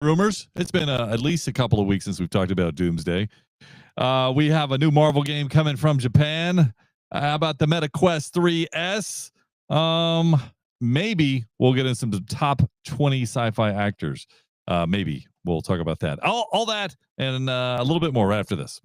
rumors. It's been at least a couple of weeks since we've talked about Doomsday. We have a new Marvel game coming from Japan. How about the Meta Quest 3S? Maybe we'll get in some top 20 sci-fi actors. Maybe we'll talk about that. All that and a little bit more right after this.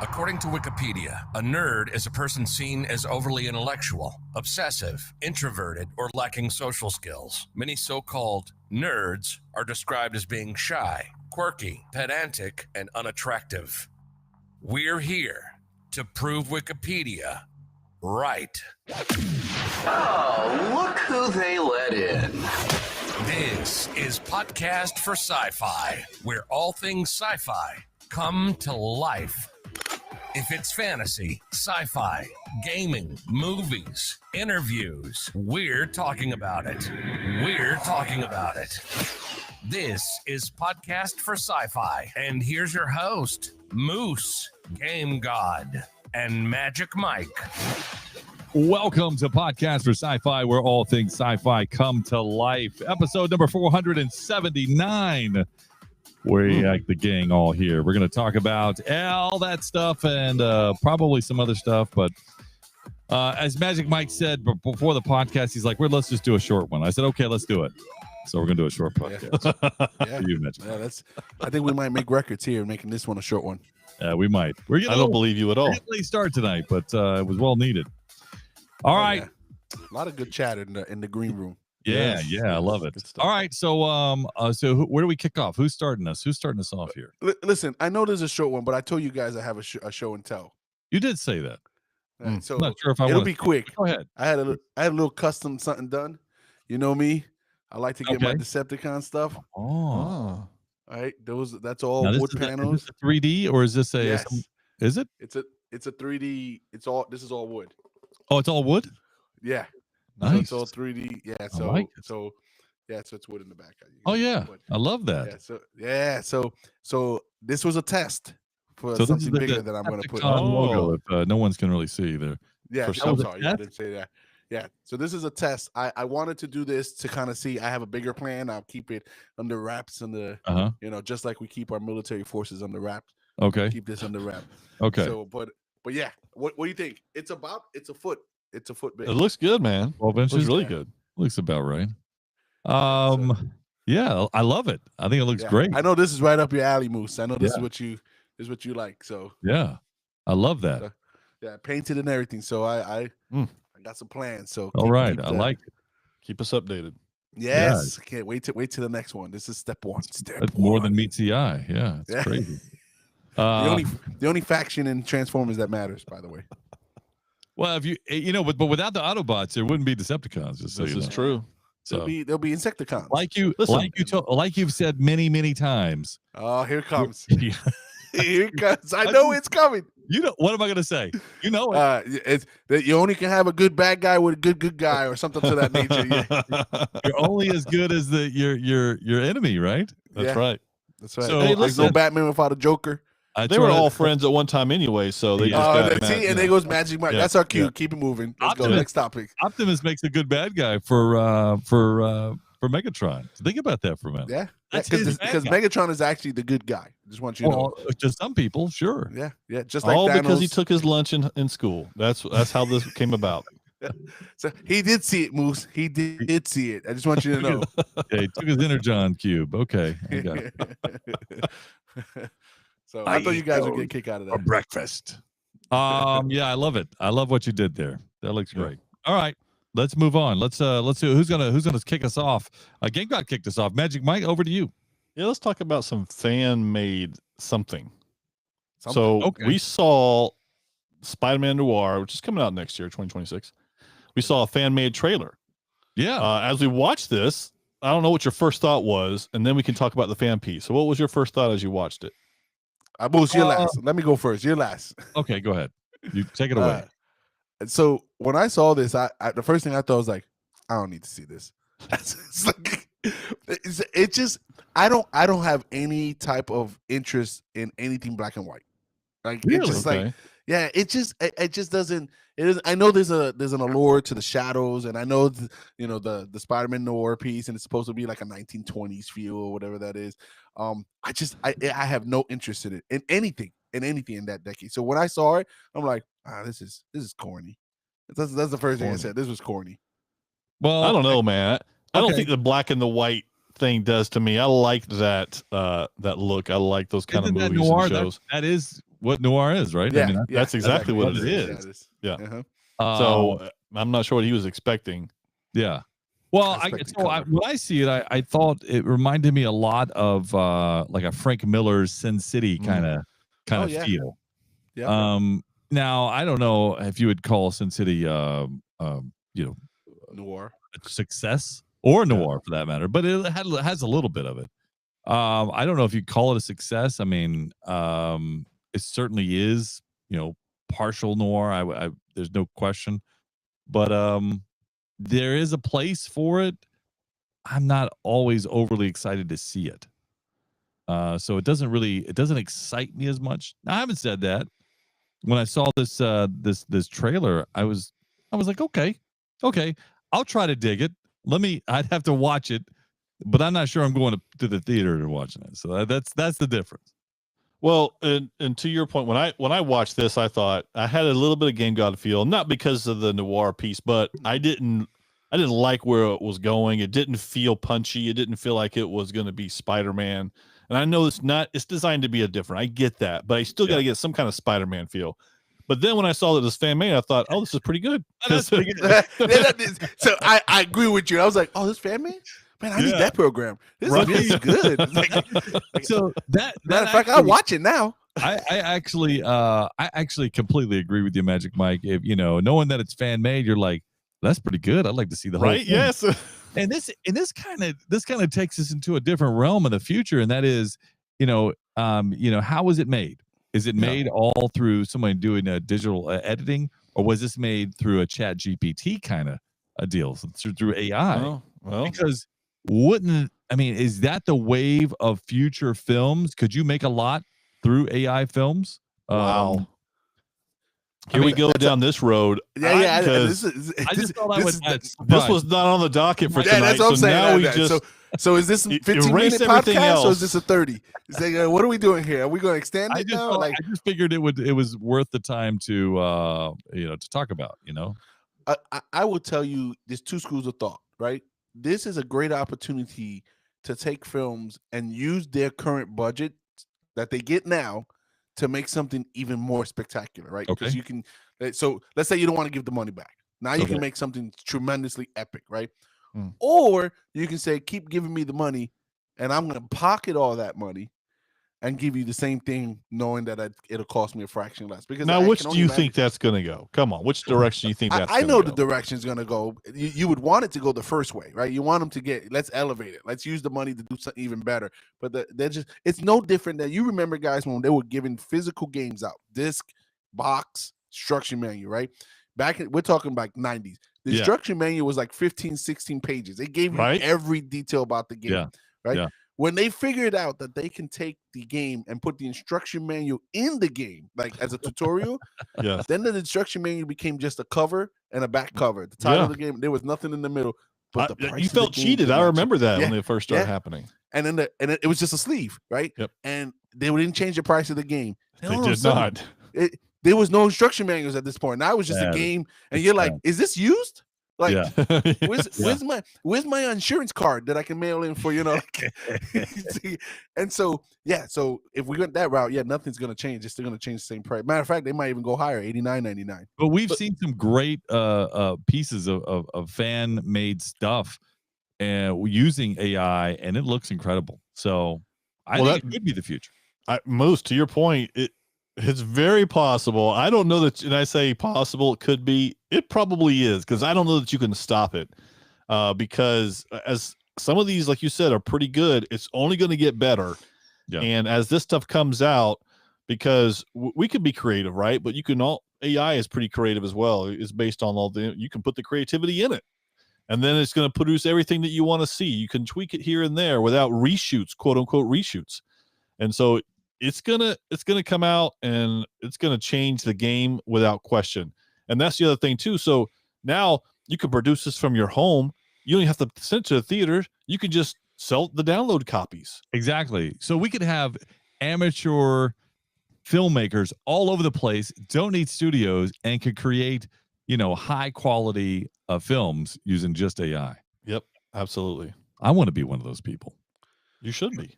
According to Wikipedia, a nerd is a person seen as overly intellectual, obsessive, introverted, or lacking social skills. Many so-called nerds are described as being shy, quirky, pedantic, and unattractive. We're here to prove Wikipedia right. Oh, look who they let in. This is Podcast for Sci-Fi, where all things sci-fi come to life. If it's fantasy, sci-fi, gaming, movies, interviews, we're talking about it. We're talking about it. This is Podcast for Sci-Fi, and here's your host, Moose, Game God, and Magic Mike. Welcome to Podcast for Sci-Fi, where all things sci-fi come to life. Episode number 479. We like the gang all here. We're going to talk about all that stuff and probably some other stuff. But as Magic Mike said before the podcast, he's like, let's just do a short one. I said, okay, let's do it. So we're going to do a short podcast. Yeah. You, Magic. Yeah, I think we might make records here, making this one a short one. We might. I don't believe you at all. Late start tonight, but it was well needed. All right. Yeah. A lot of good chat in the green room. Yeah, I love it. All right, so where do we kick off? Who's starting us? Who's starting us off here? Listen, I know there's a short one, but I told you guys I have a show and tell. You did say that. So I'm not sure if it'll be quick. Go ahead. I had a little custom something done. You know me. I like to get my Decepticon stuff. Oh. All right, that's all now, wood panels. Is this a 3D or is this a? Yes. Is it? It's a 3D. This is all wood. Oh, it's all wood. Yeah. Nice. So it's all 3D. Yeah. I like it. So it's wood in the back. Oh yeah, I love that. So this was a test for something bigger that I'm going to put on logo. If no one's can really see there. Yeah, I'm sorry, I didn't say that. Yeah, so this is a test. I wanted to do this to kind of see. I have a bigger plan. I'll keep it under wraps and just like we keep our military forces under wraps. Okay. Keep this under wrap. Okay. So, but yeah, what do you think? It's a foot. It's a foot big. It looks good, man. 12 inches. Looks really good. Looks about right. Yeah, I love it. I think it looks great. I know this is right up your alley, Moose. I know this is what you like. So yeah, I love that. So, yeah, painted and everything. So I got some plans. So all right, I like it. Keep us updated. Yes, can't wait to the next one. This is step one. That's more than meets the eye. Yeah, it's crazy. The only faction in Transformers that matters, by the way. Well, if but without the Autobots, there wouldn't be Decepticons. Just so this is true. So there'll be Insecticons. Like you've said many times. Oh, here it comes. Here it comes. I know it's coming. What am I going to say? You know it. It's that you only can have a good bad guy with a good guy or something to that nature. Yeah. You're only as good as your enemy, right? That's right. That's right. So, there's no Batman without a Joker. They were all friends at one time anyway, so they just got mad, and there goes Magic Mike. That's our cue. Keep it moving. Let's go. Next topic. Optimus makes a good bad guy for Megatron. Think about that for a minute. Yeah, because Megatron is actually the good guy. Just want you to know. To some people, sure. Yeah. Just like all Thanos. Because he took his lunch in school. That's how this came about. So he did see it, Moose. He did see it. I just want you to know. He took his Energon cube. Okay, I got it. So I thought you guys would get a kick out of that. For breakfast. Yeah, I love it. I love what you did there. That looks great. All right, let's move on. Let's see who's gonna kick us off. Game got kicked us off. Magic Mike, over to you. Yeah, let's talk about some fan-made something. So we saw Spiderman Noir, which is coming out next year, 2026. We saw a fan-made trailer. Yeah. As we watched this, I don't know what your first thought was, and then we can talk about the fan piece. So what was your first thought as you watched it? Moose, you're last. Let me go first. You're last. Okay, go ahead. You take it away. So when I saw this, I the first thing I thought was like, I don't need to see this. It's just I don't have any type of interest in anything black and white. Like really? It's just like Yeah, it just doesn't. It is. I know there's an allure to the shadows, and I know the Spider-Man Noir piece, and it's supposed to be like a 1920s feel or whatever that is. I have no interest in it in anything in that decade. So when I saw it, I'm like, this is corny. That's the first thing I said. This was corny. Well, I don't know, man. I don't think the black and the white thing does to me. I like that look. I like those kind of movies and shows. That is what Noir is, right? Yeah, I mean, that's exactly what it is. Yeah. So I'm not sure what he was expecting. Yeah. Well, when I see it, I thought it reminded me a lot of like a Frank Miller's Sin City kind of feel. Yeah. Now I don't know if you would call Sin City, Noir a success or noir for that matter, but it has a little bit of it. I don't know if you call it a success. I mean, it certainly is, partial noir. There's no question, but there is a place for it. I'm not always overly excited to see it. So it doesn't excite me as much. Now, I haven't said that. When I saw this trailer, I was like, okay, I'll try to dig it. I'd have to watch it, but I'm not sure I'm going to the theater to watching it. So that's the difference. Well, and to your point, when I watched this, I thought I had a little bit of Game God feel, not because of the noir piece, but I didn't like where it was going. It didn't feel punchy. It didn't feel like it was going to be Spider-Man. And I know it's designed to be a different. I get that, but I still got to get some kind of Spider-Man feel. But then when I saw that it was fan made, I thought, oh, this is pretty good. So I agree with you. I was like, oh, this fan made? Man, I need that program. This is good. So that matter of fact, I watch it now. I actually completely agree with you, Magic Mike. If knowing that it's fan made, you're like, that's pretty good. I'd like to see the whole thing. Yes. And this kind of takes us into a different realm in the future, and that is, how was it made? Is it made all through someone doing a digital editing, or was this made through a Chat GPT kind of a deal through AI? Well, because is that the wave of future films? Could you make a lot through AI films? Wow. Here we go down this road. Yeah. This was not on the docket for tonight. That's what I'm saying. Now so is this 15-minute podcast or is this a 30? It's like, what are we doing here? Are we going to extend it now? I just figured it was worth the time to talk about. I will tell you, there's two schools of thought, right? This is a great opportunity to take films and use their current budget that they get now to make something even more spectacular, right? Because you can. So let's say you don't want to give the money back. Now you can make something tremendously epic, right? Or you can say, keep giving me the money, and I'm going to pocket all that money and give you the same thing, knowing that it'll cost me a fraction less. Because now, which do you think that's going to go? Come on, which direction do you think that's? I know the direction is going to go. You would want it to go the first way, right? You want them to let's elevate it. Let's use the money to do something even better. But it's no different than you remember, guys, when they were giving physical games out, disc, box, instruction manual, right? We're talking like 90s. The instruction manual was like 15, 16 pages. It gave you every detail about the game, right? Yeah. When they figured out that they can take the game and put the instruction manual in the game, like as a tutorial, then the instruction manual became just a cover and a back cover. The title of the game, there was nothing in the middle. But you felt cheated. I remember that when it first started happening. And then it was just a sleeve, right? Yep. And they didn't change the price of the game. They did not. There was no instruction manuals at this point. Now it was just a game, and you're like, "Is this used? Like, where's my insurance card that I can mail in for? And so if we went that route, nothing's gonna change. It's still gonna change the same price. Matter of fact, they might even go higher, $89.99. But we've seen some great pieces of fan made stuff and using AI, and it looks incredible. So I think it could be the future. To your point, it's very possible. I don't know that, and I say possible, it could be. It probably is, because I don't know that you can stop it. Because as some of these, like you said, are pretty good, it's only going to get better. Yeah. And as this stuff comes out, because we could be creative, right? But AI is pretty creative as well. It's based on you can put the creativity in it. And then it's going to produce everything that you want to see. You can tweak it here and there without reshoots, quote unquote reshoots. And so it's gonna come out and it's gonna change the game without question. And that's the other thing too. So now you can produce this from your home. You don't have to send it to the theater. You can just sell the download copies. Exactly. So we could have amateur filmmakers all over the place, don't need studios, and could create, high quality films using just AI. Yep, absolutely. I want to be one of those people. You should be.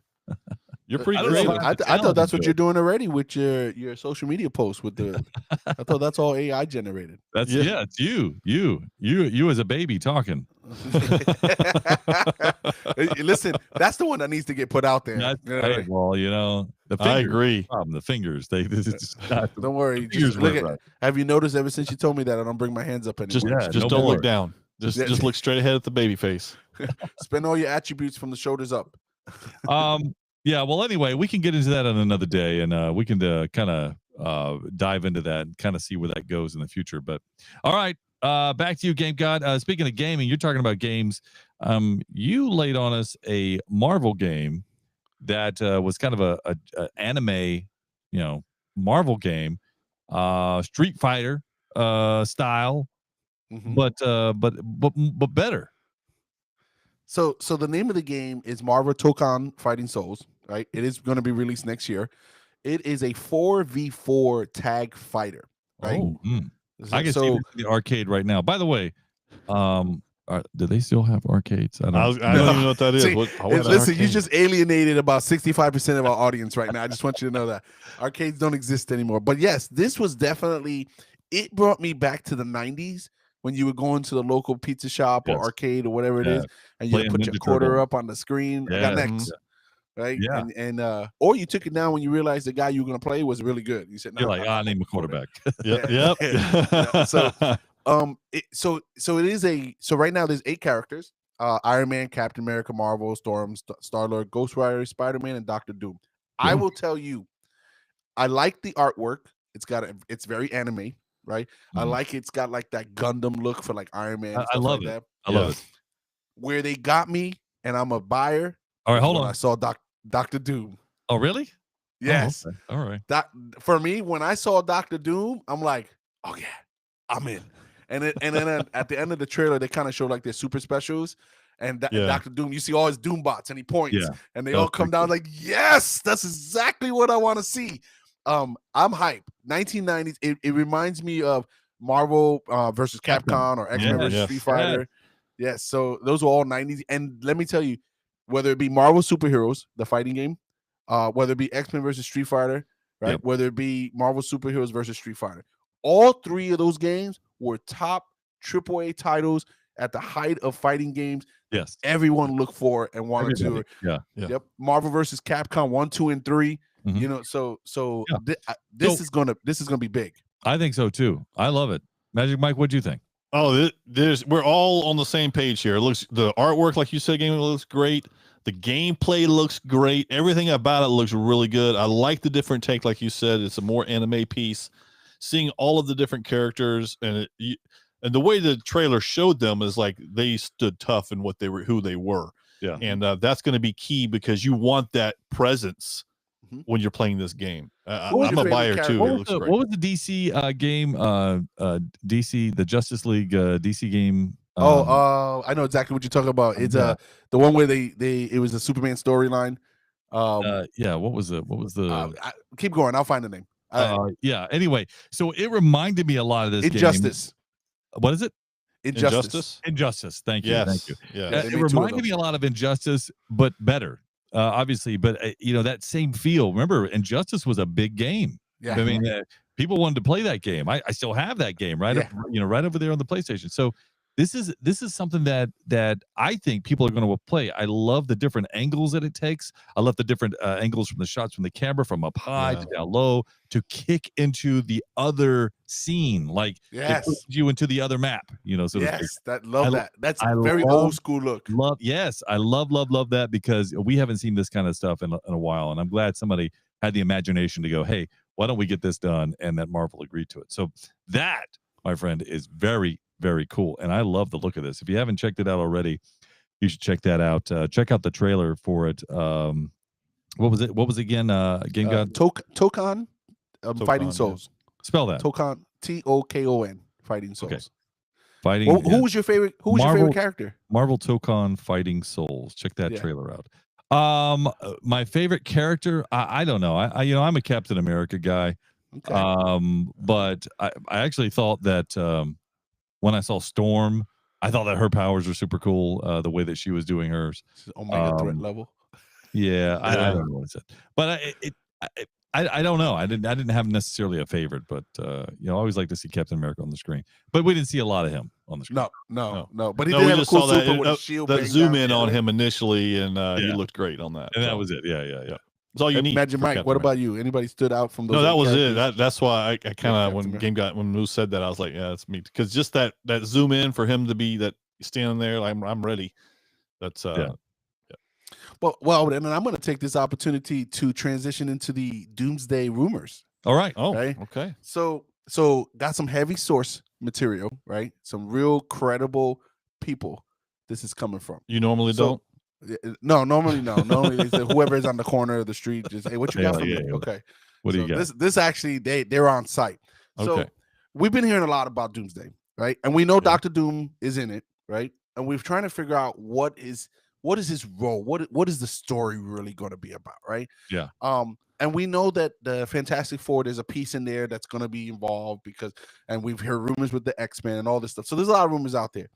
You're pretty I don't know creative. about I thought that's what you're doing already with your social media posts with the. I thought that's all AI generated. That's it's you as a baby talking. Listen, that's the one that needs to get put out there. Hey, well, the fingers. I agree. The fingers. Don't worry. Just look at. Have you noticed ever since you told me that I don't bring my hands up anymore? Just don't look down. Just look straight ahead at the baby face. Spend all your attributes from the shoulders up. Yeah. Well, anyway, we can get into that on another day, and we can kind of dive into that and kind of see where that goes in the future. But all right, back to you, Game God. Speaking of gaming, you're talking about games. You laid on us a Marvel game that was kind of a anime, Marvel game, Street Fighter style, but better. So the name of the game is Marvel Dokkan Fighting Souls, right? It is going to be released next year. It is a 4v4 tag fighter, right? Oh, I can see the arcade right now. By the way, do they still have arcades? I don't even know what that is. See, listen, you arcade? just alienated about 65% of our audience right now. I just want you to know that arcades don't exist anymore. But yes, this was definitely, it brought me back to the 90s when you would go into the local pizza shop or arcade or whatever it is, and you would put your quarter up on the screen. I got next. Right. Yeah. And or you took it down when you realized the guy you were going to play was really good. You said, no, you're like, I need my quarterback. Yep. So it is so right now there's 8 characters: Iron Man, Captain America, Marvel, Storm, Star-Lord, Ghost Rider, Spider-Man, and Dr. Doom. Yeah. I will tell you, I like the artwork. It's very anime, right? I like it's got like that Gundam look for like Iron Man. I love it. I love it. Where they got me, and I'm a buyer. All right, hold on. I saw Dr. Doom. Oh, really? Yes. Oh, okay. All right. For me, when I saw Dr. Doom, I'm like, oh yeah, I'm in. And then at the end of the trailer, they kind of show like their super specials, and Dr. Doom. You see all his Doom bots, and he points, and they all come down like, yes, that's exactly what I want to see. I'm hyped. 1990s. It reminds me of Marvel versus Capcom or X-Men versus Street Fighter. Yes. So those were all 90s, and let me tell you, whether it be Marvel Superheroes, the fighting game, whether it be X-Men versus Street Fighter, right? Yep. Whether it be Marvel Superheroes versus Street Fighter, all 3 of those games were top AAA titles at the height of fighting games. Yes, everyone looked for and wanted to. Yep. Marvel versus Capcom 1, 2, and 3. This is gonna be big. I think so too. I love it. Magic Mike, what do you think? Oh, we're all on the same page here. It looks, the artwork, like you said, game looks great. The gameplay looks great. Everything about it looks really good. I like the different take, like you said. It's a more anime piece. Seeing all of the different characters and the way the trailer showed them is like they stood tough in what they were, who they were. Yeah, and that's going to be key because you want that presence when you're playing this game. I'm a buyer too. What was the DC game? DC, the Justice League DC game. I know exactly what you're talking about. It's the one where it was a Superman storyline. What was the keep going, I'll find the name. Anyway, so it reminded me a lot of this Injustice. Game. What is it? Injustice. Thank you. Yes. Thank you. Yeah. It reminded me a lot of Injustice, but better. Obviously, but that same feel. Remember, Injustice was a big game. Yeah, I mean, people wanted to play that game. I still have that game, right? Right over there on the PlayStation. So this is something that I think people are going to play. I love the different angles that it takes. I love the different angles from the shots from the camera, from up high to down low, to kick into the other scene, like it puts you into the other map. So that's a very old school look. I love that, because we haven't seen this kind of stuff in a while, and I'm glad somebody had the imagination to go, hey, why don't we get this done? And that Marvel agreed to it. So that, my friend, is very, very cool. And I love the look of this. If you haven't checked it out already, you should check that out. Check out the trailer for it. What was it? What was it again? Again, God. Tokon, Fighting yeah. Souls. Spell that. Tokon, Tokon, Fighting Souls. Okay. Fighting. Who was your favorite? Who was your favorite character? Marvel Tokon Fighting Souls. Check that trailer out. My favorite character. I don't know. I'm a Captain America guy. Okay. But I actually thought that when I saw Storm, I thought that her powers were super cool. The way that she was doing hers. Omega threat level. Yeah, I don't know what it said, but I don't know. I didn't have necessarily a favorite, but I always like to see Captain America on the screen. But we didn't see a lot of him on the screen. No. But he did have a cool super with a shield. That zoom in on him initially, and he looked great on that. And that was it. Yeah. That's all you need. Imagine Mike. What about you? Anybody stood out from those? No, that was it. That's why I kind of when Moose said that, I was like, yeah, that's me, because just that zoom in for him to be that standing there, I'm ready. That's Well, and I'm going to take this opportunity to transition into the Doomsday rumors. All right. Oh, right? okay. So got some heavy source material, right? Some real credible people this is coming from. You normally don't? No, normally no. Normally it's whoever is on the corner of the street, just, hey, what you got for me? Okay. What do you got? This actually, they're on site. So Okay. we've been hearing a lot about Doomsday, right? And we know Dr. Doom is in it, right? And we're trying to figure out what is his role? What is the story really going to be about, right? Yeah. And we know that the Fantastic Four, there's a piece in there that's going to be involved and we've heard rumors with the X-Men and all this stuff. So there's a lot of rumors out there.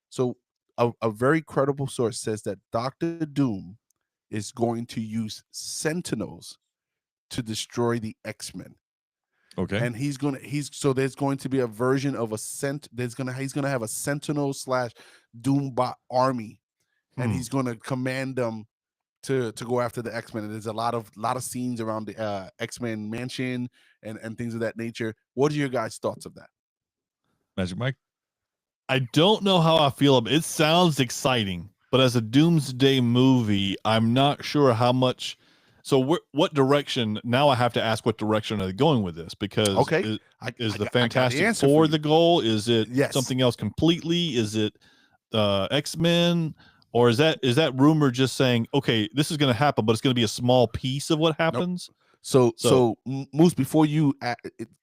So a very credible source says that Dr. Doom is going to use Sentinels to destroy the X-Men. Okay. And so there's going to be a version of he's going to have a Sentinel / Doombot army. And he's going to command them to go after the X-Men. And there's a lot of scenes around the X-Men mansion and things of that nature. What are your guys' thoughts of that? Magic Mike? I don't know how I feel about it. It sounds exciting, but as a Doomsday movie, I'm not sure how much. So what direction? Now I have to ask, what direction are they going with this? Because is the Fantastic Four the goal? Is it something else completely? Is it X-Men? Or is that rumor just saying, okay, this is going to happen, but it's going to be a small piece of what happens? Nope. So Moose, before you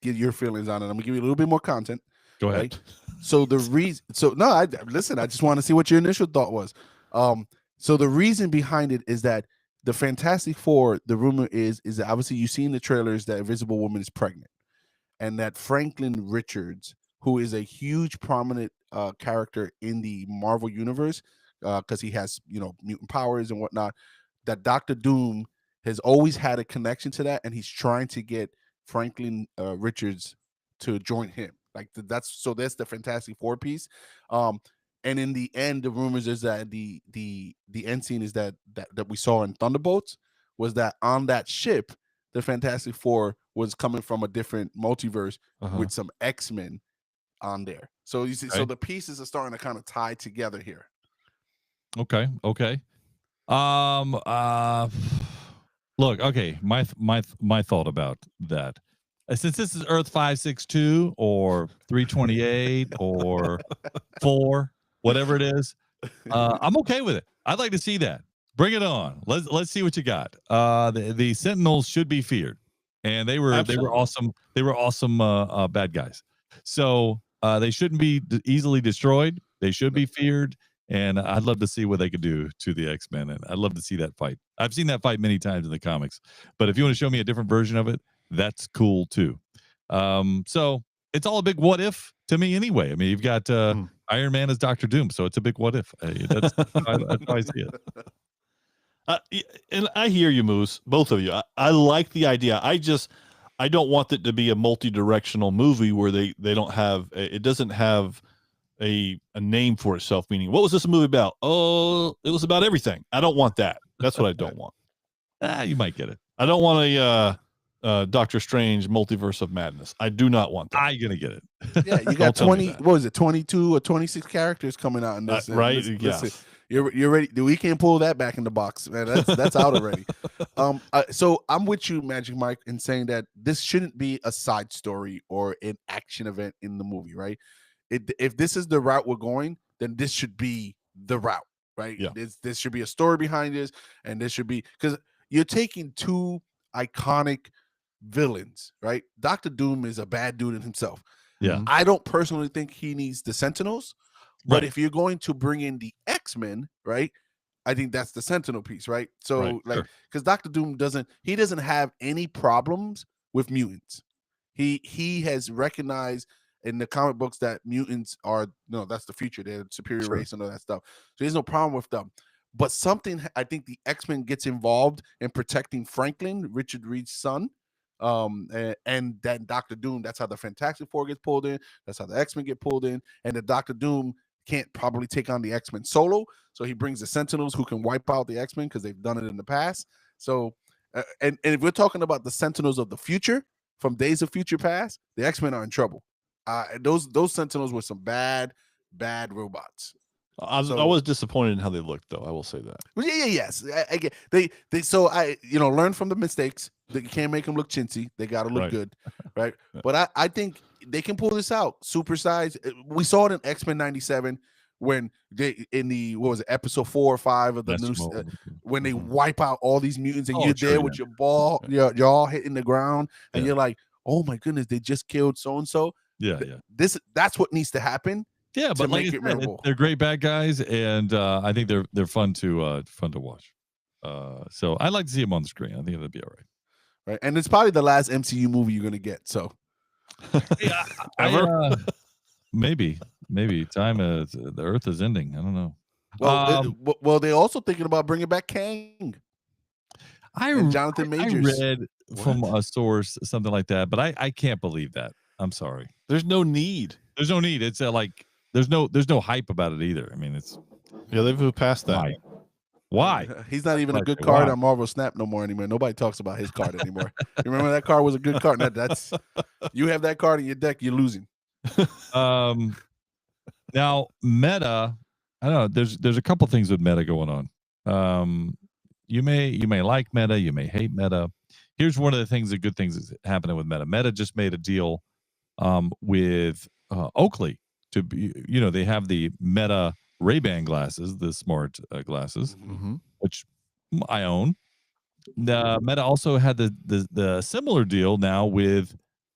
get your feelings on it, I'm gonna give you a little bit more content. Go ahead. Right? So the reason, I just want to see what your initial thought was. So the reason behind it is that the Fantastic Four, the rumor is that obviously you've seen the trailers that Invisible Woman is pregnant, and that Franklin Richards, who is a huge prominent character in the Marvel universe, because he has mutant powers and whatnot, that Dr. Doom has always had a connection to that, and he's trying to get Franklin Richards to join him. Like that's the Fantastic Four piece. And in the end, the rumors is that the end scene is that we saw in Thunderbolts was that on that ship, the Fantastic Four was coming from a different multiverse with some X-Men on there. So you see, so the pieces are starting to kind of tie together here. Okay. Look, okay. My thought about that. Since this is Earth 562 or 328 or 4, whatever it is, I'm okay with it. I'd like to see that. Bring it on. Let's see what you got. The Sentinels should be feared, and they were awesome. They were awesome bad guys. So they shouldn't be easily destroyed. They should be feared. And I'd love to see what they could do to the X-Men. And I'd love to see that fight. I've seen that fight many times in the comics. But if you want to show me a different version of it, that's cool too. So it's all a big what if to me anyway. I mean, you've got Iron Man as Dr. Doom. So it's a big what if. That's how I see it. And I hear you, Moose, both of you. I like the idea. I don't want it to be a multi-directional movie where they don't have, it doesn't have a name for itself, meaning what was this movie about? Oh, it was about everything. I don't want that. That's what I don't want. You might get it. I don't want a Doctor Strange multiverse of madness. I do not want that. I'm gonna get it. Yeah, you got 20. What was it? 22 or 26 characters coming out in this, right? Yes. You're ready. We can't pull that back in the box, man. That's out already. So I'm with you, Magic Mike, in saying that this shouldn't be a side story or an action event in the movie, right? If this is the route we're going, then this should be the route, right? Yeah. This should be a story behind this, and this should be, because you're taking two iconic villains, right? Dr. Doom is a bad dude in himself. Yeah. I don't personally think he needs the Sentinels, but Right. if you're going to bring in the X-Men, right? I think that's the Sentinel piece, right? So Right, like, sure. because Dr. Doom doesn't have any problems with mutants. He has recognized in the comic books that mutants are that's the future. They're superior Sure. race and all that stuff. So there's no problem with them. But something I think the X-Men gets involved in protecting Franklin, Richard Reed's son. And then Dr. Doom, that's how the Fantastic Four gets pulled in. That's how the X-Men get pulled in. And the Dr. Doom can't probably take on the X-Men solo. So he brings the Sentinels who can wipe out the X-Men because they've done it in the past. So, and if we're talking about the Sentinels of the future from Days of Future Past, the X-Men are in trouble. Those Sentinels were some bad robots. I was disappointed in how they looked, though. I will say that. Yes. I get they. So I learn from the mistakes. They can't make them look chintzy. They got to look good, right? But I think they can pull this out. Supersize. We saw it in X-Men '97 when they in the episode 4 or 5 of the new when they wipe out all these mutants and you're there with your ball, your jaw hitting the ground, and you're like, oh my goodness, they just killed so and so. Yeah. That's what needs to happen. Yeah, but like they're great bad guys, and I think they're fun to watch. So I'd like to see them on the screen. I think that'd be all right. Right, and it's probably the last MCU movie you're gonna get. So, maybe time the Earth is ending. I don't know. Well, they're also thinking about bringing back Kang. And Jonathan Majors. I read from a source something like that, but I can't believe that. I'm sorry. There's no need. There's no need. It's like there's no hype about it either. I mean, it's they've moved past that. Why? He's not even a good card on Marvel Snap no more anymore. Nobody talks about his card anymore. You remember that card was a good card? That's you have that card in your deck, you're losing. Now Meta, I don't know. There's a couple things with Meta going on. You may like Meta, you may hate Meta. Here's one of the things, the good things that's happening with Meta. Meta just made a deal with Oakley to be, they have the Meta Ray-Ban glasses, the smart glasses, which I own. Meta also had the similar deal now with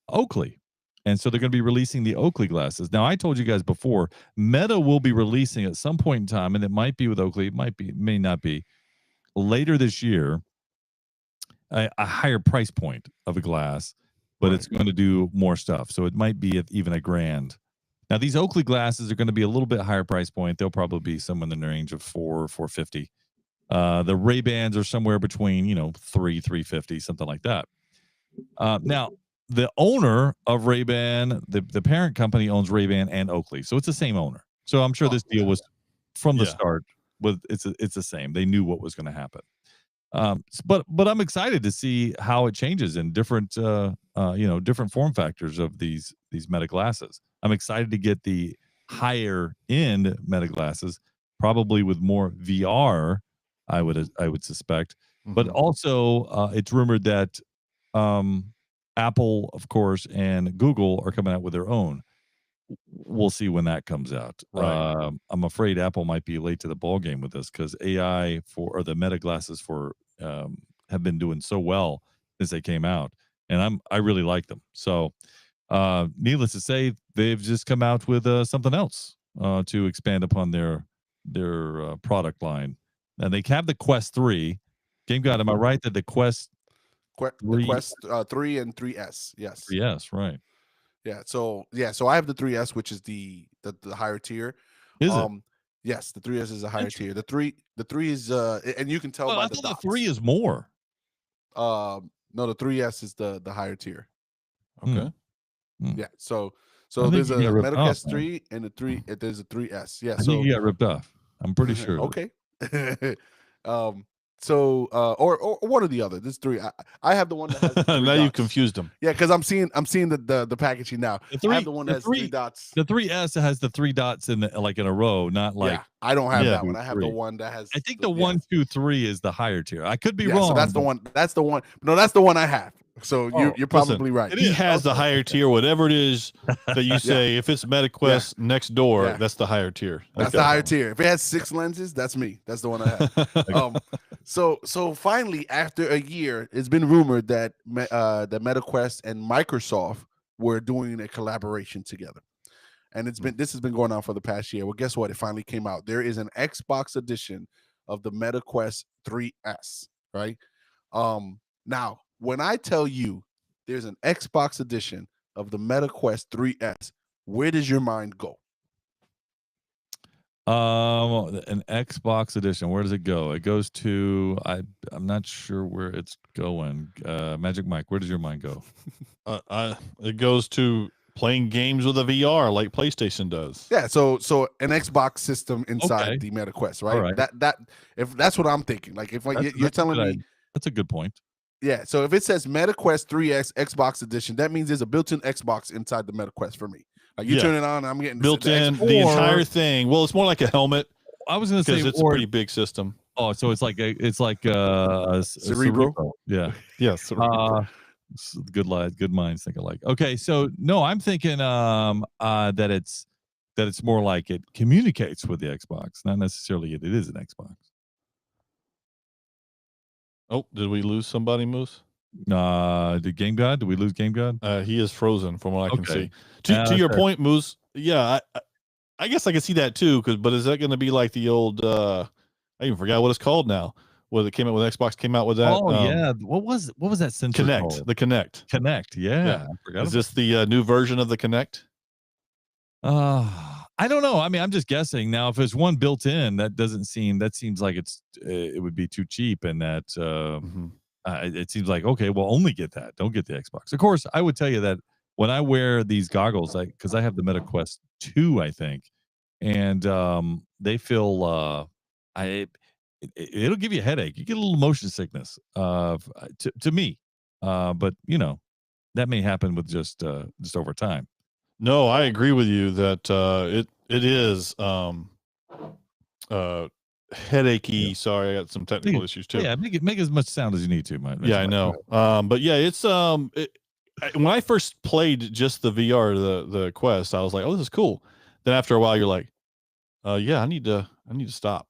Oakley. And so they're going to be releasing the Oakley glasses. Now, I told you guys before, Meta will be releasing at some point in time, and it might be with Oakley, may not be, later this year, a higher price point of a glass, but it's going to do more stuff. So it might be even $1,000. Now, these Oakley glasses are going to be a little bit higher price point. They'll probably be somewhere in the range of $450. The Ray-Bans are somewhere between, $350, something like that. Now, the owner of Ray-Ban, the parent company owns Ray-Ban and Oakley, so it's the same owner. So I'm sure this deal was from the start. It's the same. They knew what was going to happen. But I'm excited to see how it changes in different different form factors of these Meta glasses. I'm excited to get the higher end Meta glasses, probably with more VR. I would suspect, but also it's rumored that Apple, of course, and Google are coming out with their own. We'll see when that comes out. Right. I'm afraid Apple might be late to the ball game with this because AI or the Meta glasses have been doing so well since they came out, and I really like them. So, needless to say, they've just come out with something else to expand upon their product line. And they have the Quest 3. Game God, am I right that the Quest 3 and 3S? Yes. 3S, right. Yeah. So I have the 3S, which is the higher tier. Is it? Yes, the 3S is a higher tier. The 3 is and you can tell by the dots. The 3 is more. No, the 3S is the higher tier. Okay. Yeah. So there's a MetaQuest 3 and there's a 3S. Yeah. I think you got ripped off. I'm pretty sure. Okay. So or one or the other. There's 3. I have the one that has the 3 now dots. you confused them. Yeah, because I'm seeing the packaging now. I have the one that has 3 dots. The 3S has the 3 dots in a row, not like. Yeah, I don't have that one. I have the one that has. I think the 1, 2, 3 is the higher tier. I could be wrong. So that's the one. That's the one. No, that's the one I have. So you're probably right. He has the higher tier, whatever it is that you say. If it's MetaQuest next door, that's the higher tier. That's the higher tier. If it has 6 lenses, that's me. That's the one I have. So finally, after a year, it's been rumored that the MetaQuest and Microsoft were doing a collaboration together. And this has been going on for the past year. Well, guess what? It finally came out. There is an Xbox edition of the MetaQuest 3S, right? Now, when I tell you there's an Xbox edition of the MetaQuest 3S, where does your mind go? An Xbox edition. Where does it go? It goes to I'm not sure where it's going. Magic Mike, where does your mind go? It goes to playing games with a VR like PlayStation does. Yeah, so an Xbox system inside the MetaQuest, right? Right. That if that's what I'm thinking. Like if you're telling me, that's a good point. Yeah, so if it says MetaQuest 3X Xbox edition, that means there's a built-in Xbox inside the MetaQuest for me. Like you turn it on, I'm getting built-in the entire thing. Well, it's more like a helmet. I was going to say it's a pretty big system. Oh, so it's like a Cerebro. Yeah. Yes. Good minds think alike. Okay, so no, I'm thinking that it's more like it communicates with the Xbox, not necessarily it is an Xbox. Oh, did we lose somebody, Moose? Did Game God? Did we lose Game God? He is frozen from what I can see. To your point, Moose. Yeah, I guess I can see that too. But is that going to be like the old? I even forgot what it's called now. What it came out with Xbox came out with that. Oh yeah, what was that sensor called? The Kinect. Kinect. Yeah. I forgot. Is this the new version of the Kinect? I don't know. I mean, I'm just guessing. Now, if there's one built in, that seems like it would be too cheap, and that it seems like, okay, well, only get that. Don't get the Xbox. Of course, I would tell you that when I wear these goggles, because I have the MetaQuest 2, I think, and they feel it'll give you a headache. You get a little motion sickness to me, but that may happen with just over time. No, I agree with you that it is headachy. Yeah. Sorry, I got some technical issues too. Yeah, make as much sound as you need to, man. Yeah, I know. But yeah, it's when I first played just the VR, the Quest, I was like, oh, this is cool. Then after a while, you're like, yeah, I need to stop.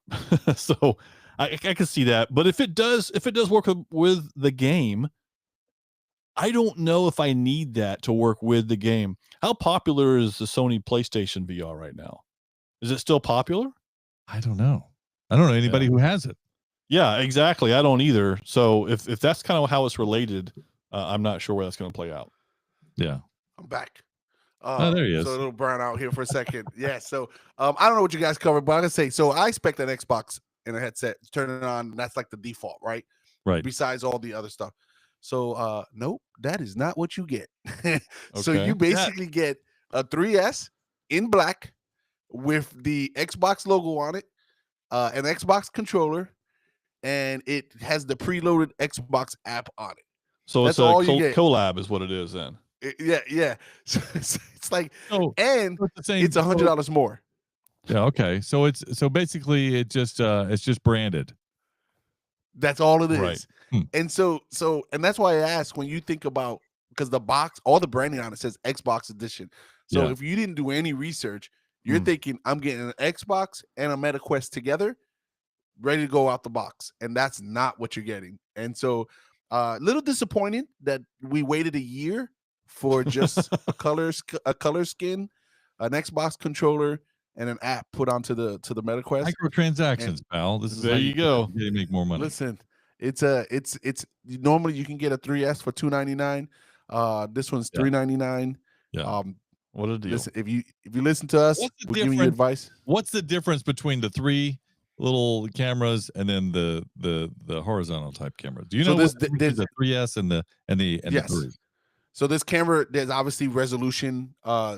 So I can see that. But if it does work with the game, I don't know if I need that to work with the game. How popular is the Sony PlayStation VR right now? Is it still popular? I don't know. I don't know anybody who has it. Yeah, exactly. I don't either. So if that's kind of how it's related, I'm not sure where that's going to play out. Yeah. I'm back. There he is. So a little brown out here for a second. Yeah. So I don't know what you guys covered, but I'm gonna say, so I expect an Xbox in a headset, turn it on. That's like the default, right? Right. Besides all the other stuff. So nope, that is not what you get. So Okay. you basically get a 3S in black with the Xbox logo on it, an Xbox controller, and it has the preloaded Xbox app on it. So That's it's a all you get. collab is what it is then. Yeah. So it's like, So and it's $100 more. Yeah. Okay. So basically it's just branded. That's all it is. Right. And so that's why I ask, when you think about, because the box, all the branding on it says Xbox edition. So if you didn't do any research, you're thinking I'm getting an Xbox and a MetaQuest together, ready to go out the box. And that's not what you're getting. And so a little disappointed that we waited a year for just a color skin, an Xbox controller, and an app put onto the MetaQuest. Microtransactions, pal. This is there you go. You make more money. Listen, it's normally you can get a 3S for $299. This one's $399. Yeah. What a deal. Listen, if you listen to us, we're giving you advice. What's the difference between the 3 little cameras and then the horizontal type cameras? Do you know there's the 3S and the yes. 3? So this camera, there's obviously resolution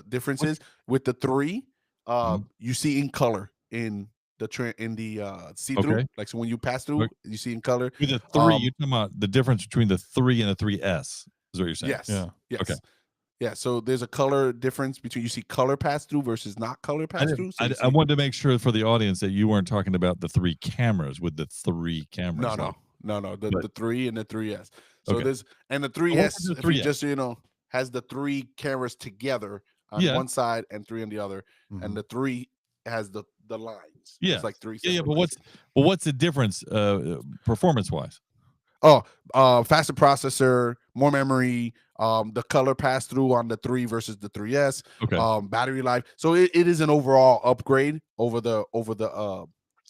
differences. With the 3, you see in color in the see-through. Okay. Like, so when you pass through, you see in color. With the 3, you're talking about the difference between the 3 and the 3S, is what you're saying? Yes. Yeah. Yes. Okay. Yeah, so there's a color difference between, you see color pass through versus not color pass through. So I wanted to make sure for the audience that you weren't talking about the 3 cameras with the 3 cameras. No. The 3 and the 3S. So there's, and the 3S, the 3S? just so you know, has the 3 cameras together on one side and 3 on the other, and the 3 has the lines. seconds. Yeah. It's like 3 Yeah, seconds. but what's the difference performance wise? Faster processor, more memory, the color pass through on the 3 versus the 3S, Okay. battery life. So it is an overall upgrade over the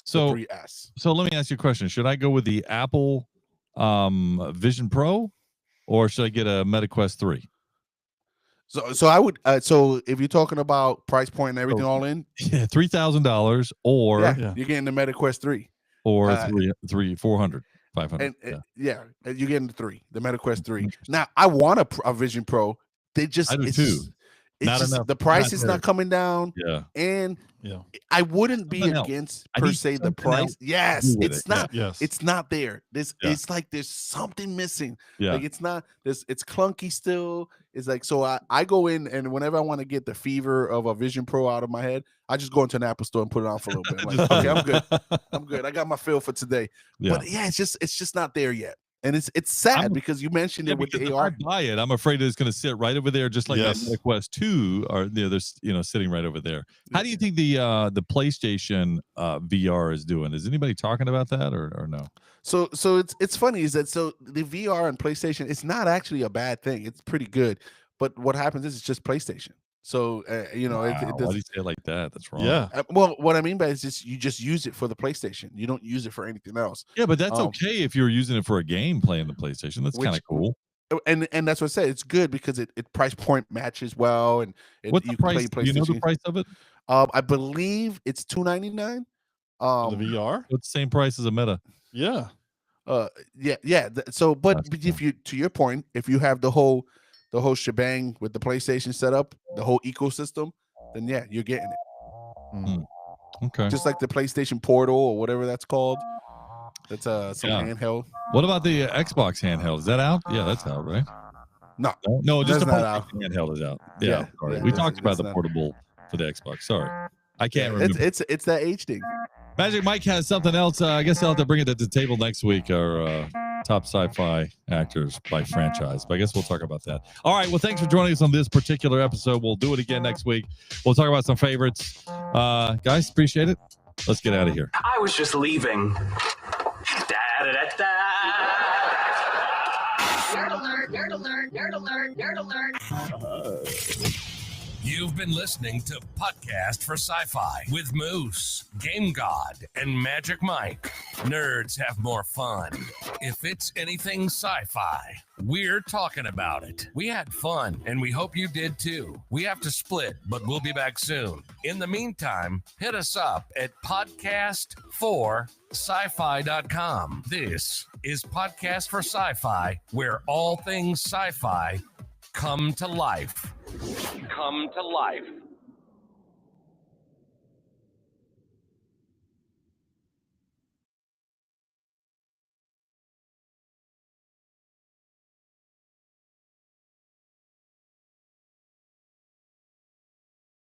So 3S. So let me ask you a question. Should I go with the Apple Vision Pro or should I get a MetaQuest 3? So I would so if you're talking about price point and everything all in, Yeah, $3,000 or Yeah. you're getting the MetaQuest 3. or Uh, 400, 500. And you're getting the MetaQuest 3. Interesting. Now I want a Vision Pro. They just I do it's too. just, it's Not just enough. the price Not is there. not coming down, Yeah. and Yeah. I wouldn't be Something else. against I per need se the something else price. Yes, do with it's it. not. Yes. It's not there. Yeah. It's like there's something missing. Yeah. Like it's not. It's clunky still. It's like so. I go in and whenever I want to get the fever of a Vision Pro out of my head, I just go into an Apple store and put it on for a little bit. I'm like, okay, I'm good. I'm good. I got my fill for today. Yeah. But yeah, it's just not there yet. And it's sad because you mentioned it with the because if AR. I buy it, I'm afraid it's going to sit right over there, just like Yes. that MetaQuest 2 are they're sitting right over there. How do you think the PlayStation VR is doing? Is anybody talking about that or no? So it's funny is that so the VR and PlayStation, it's not actually a bad thing. It's pretty good. But what happens is it's just PlayStation. So Wow, it why do does. you say it like that? That's wrong. Yeah. Well, what I mean by it is just you just use it for the PlayStation. You don't use it for anything else. Yeah, but that's Um, okay if you're using it for a game playing the PlayStation. That's kind of Which- cool. And that's what I say. It's good because it price point matches well, and What's the you can price? play Do you know the PlayStation. price of it? I believe it's $299. For the VR? It's the same price as a Meta. Yeah. Yeah. So, but That's if you, to your point, if you have the whole shebang with the PlayStation setup, the whole ecosystem, then yeah, you're getting it. Okay. Just like the PlayStation Portal or whatever that's called. That's some Yeah. handheld. What about the Xbox handheld? Is that out? Yeah, that's out, right? No, No, just the That's not out. PlayStation handheld is out. Yeah, Yeah, sorry. yeah, We that's- talked about that's the not- portable for the Xbox. Sorry, I can't remember. It's that H thing. Magic Mike has something else. I guess I'll have to bring it to the table next week. Our top sci-fi actors by franchise. But I guess we'll talk about that. All right. Well, thanks for joining us on this particular episode. We'll do it again next week. We'll talk about some favorites. Guys, appreciate it. Let's get out of here. I was just leaving. Da-da-da-da. Nerd alert, nerd alert, nerd alert, nerd alert. You've been listening to Podcast for Sci-Fi with Moose, Game God, and Magic Mike. Nerds have more fun. If it's anything sci-fi, we're talking about it. We had fun, and we hope you did too. We have to split, but we'll be back soon. In the meantime, hit us up at podcast4sci-fi.com. This is Podcast for Sci-Fi, where all things sci-fi come to life. Come to life.